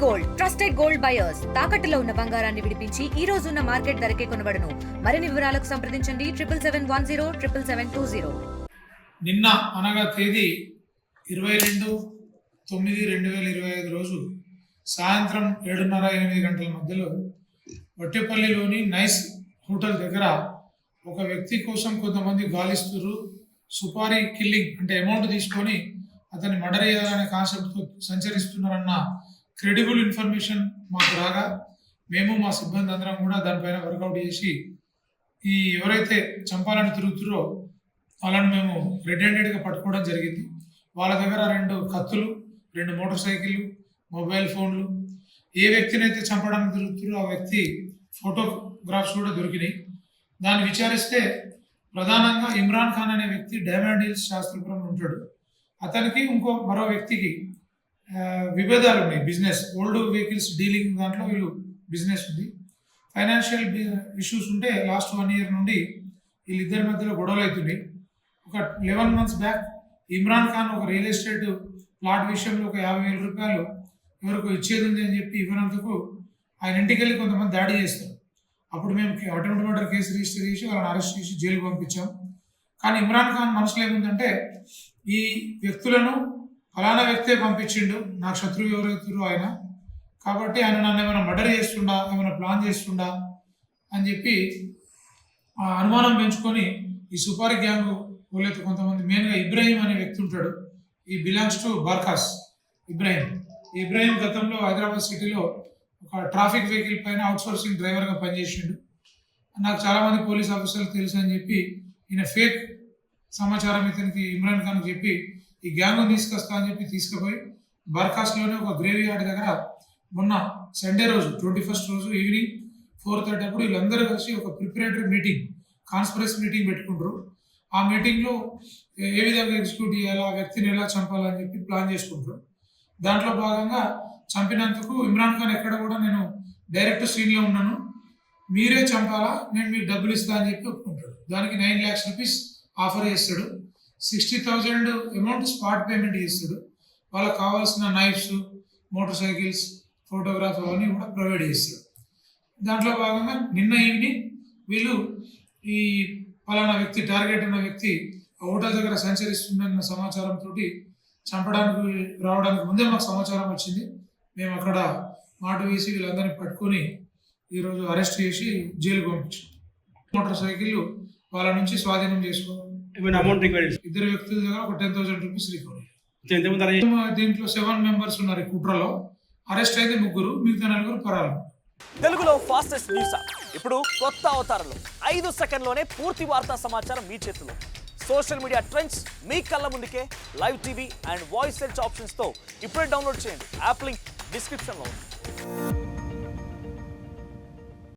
Gold trusted gold buyers తాకట్టులో ఉన్న బంగారాన్ని విడిపించి ఈ రోజు ఉన్న మార్కెట్ ధరకే కొనబడును. మరిన్ని వివరాలకు సంప్రదించండి 77107720. నిన్న అనగా తేదీ 22/9/2025 రోజు సాయంత్రం 7:30-8 గంటల మధ్యలో వట్టేపల్లిలోని నైస్ హోటల్ దగ్గర ఒక వ్యక్తి కోసం కొంతమంది గాలిస్తున్నారు. సుపారీ కిల్లింగ్ అంటే అమౌంట్ తీసుకొని అతన్ని మర్డర్ చేయాలనే కాన్సెప్ట్తో సంచరిస్తున్నారన్న క్రెడిబుల్ ఇన్ఫర్మేషన్ మాకు రాగా మేము మా సిబ్బంది అందరం కూడా దానిపైన వర్కౌట్ చేసి ఈ ఎవరైతే చంపాలని తిరుగుతారో వాళ్ళని మేము రెడ్ హ్యాండెడ్గా పట్టుకోవడం జరిగింది. వాళ్ళ దగ్గర 2 కత్తులు, 2 మోటార్ సైకిళ్ళు, మొబైల్ ఫోన్లు, ఏ వ్యక్తినైతే చంపడానికి తిరుగుతారో ఆ వ్యక్తి ఫోటోగ్రాఫ్స్ కూడా దొరికినాయి. దాన్ని విచారిస్తే ప్రధానంగా ఇమ్రాన్ ఖాన్ అనే వ్యక్తి డైమండ్ హిల్స్ శాస్త్రపురంలో ఉంటాడు. అతనికి మరో వ్యక్తికి విభేదాలు ఉన్నాయి. బిజినెస్, ఓల్డ్ వెహికల్స్ డీలింగ్ దాంట్లో వీళ్ళు బిజినెస్ ఉంది. ఫైనాన్షియల్ ఇష్యూస్ ఉంటే లాస్ట్ 1 year నుండి వీళ్ళిద్దరి మధ్యలో గొడవలు అవుతున్నాయి. ఒక 11 months బ్యాక్ ఇమ్రాన్ ఖాన్ ఒక రియల్ ఎస్టేట్ ప్లాట్ విషయంలో ఒక 50,000 రూపాయలు ఎవరికి ఇచ్చేది ఉంది అని చెప్పి ఇవ్వనందుకు ఆయన ఇంటికి వెళ్ళి కొంతమంది దాడి చేస్తారు. అప్పుడు మేము అటెంప్ట్ మర్డర్ కేసు రిజిస్టర్ చేసి వాళ్ళని అరెస్ట్ చేసి జైలుకి పంపించాం. కానీ ఇమ్రాన్ ఖాన్ మనసులో ఏముందంటే ఈ వ్యక్తులను ఫలానా వ్యక్తే పంపించిండు, నాకు శత్రువు ఎవరైతురు ఆయన, కాబట్టి ఆయన నన్ను ఏమైనా మర్డర్ చేస్తుండా, ఏమైనా ప్లాన్ చేస్తుండా అని చెప్పి అనుమానం పెంచుకొని ఈ సుపారీ గ్యాంగ్ వాళ్ళైతే కొంతమంది మెయిన్గా ఇబ్రాహీం అనే వ్యక్తి ఉంటాడు. ఈ బిలాంగ్స్ టు బార్కాస్ ఇబ్రాహీం గతంలో హైదరాబాద్ సిటీలో ఒక ట్రాఫిక్ వెహికల్ పైన అవుట్సోర్సింగ్ డ్రైవర్గా పనిచేసిండు. నాకు చాలామంది పోలీస్ ఆఫీసర్లు తెలుసు అని చెప్పి ఈయన ఫేక్ సమాచారం ఇతనికి ఇమ్రాన్ ఖాన్ చెప్పి ఈ గ్యాంగ్ తీసుకొస్తా అని చెప్పి తీసుకుపోయి బర్ఖాస్ట్లోనే ఒక గ్రేవీ యార్డ్ దగ్గర మొన్న సండే రోజు 21st రోజు ఈవినింగ్ 4:30 అప్పుడు వీళ్ళందరూ కలిసి ఒక ప్రిపరేటరీ మీటింగ్, కాన్స్పరెన్స్ మీటింగ్ పెట్టుకుంటారు. ఆ మీటింగ్లో ఏ విధంగా ఎగ్జిక్యూట్ చేయాలా, ఆ వ్యక్తిని ఎలా చంపాలని చెప్పి ప్లాన్ చేసుకుంటారు. దాంట్లో భాగంగా చంపినందుకు ఇమ్రాన్ ఖాన్ ఎక్కడ కూడా నేను డైరెక్ట్ సీన్లో ఉన్నాను, మీరే చంపాలా, నేను మీకు డబ్బులు ఇస్తా అని చెప్పి ఒప్పుకుంటాడు. దానికి 9 lakhs rupees ఆఫర్ చేస్తాడు. 60,000 అమౌంట్ స్పాట్ పేమెంట్ చేస్తాడు. వాళ్ళకి కావాల్సిన నైఫ్స్, మోటార్ సైకిల్స్, ఫోటోగ్రాఫ్ అవన్నీ కూడా ప్రొవైడ్ చేస్తాడు. దాంట్లో భాగంగా నిన్న ఈవినింగ్ వీళ్ళు ఈ ఫలానా వ్యక్తి, టార్గెట్ ఉన్న వ్యక్తి హోటల్ దగ్గర సంచరిస్తుందన్న సమాచారంతో చంపడానికి రావడానికి ముందే మాకు సమాచారం వచ్చింది. మేము అక్కడ మాట వేసి వీళ్ళందరినీ పట్టుకొని ఈరోజు అరెస్ట్ చేసి జైలుకు పంపించాం. మోటార్ సైకిల్ వాళ్ళ నుంచి స్వాధీనం చేసుకోవాలి. ఇద్దరు వ్యక్తుల దగ్గర ఒక 10,000 rupees రికవరీ. దీంట్లో 7 members ఉన్నారు. ఈ కుట్రలో అరెస్ట్ అయితే 3, మిగతా 4 పరాలు. తెలుగులో ఫాస్టెస్ట్ న్యూస్ ఇప్పుడు కొత్త అవతారంలో 5 సెకండ్లోనే పూర్తి వార్తా సమాచారం మీ చేతిలో. సోషల్ మీడియా ట్రెండ్స్ మీ కళ్ళ ముందుకే live TV and voice search ఆప్షన్స్తో ఇప్పుడే డౌన్లోడ్ చేయండి. యాప్ లింక్ డిస్క్రిప్షన్లో ఉంది.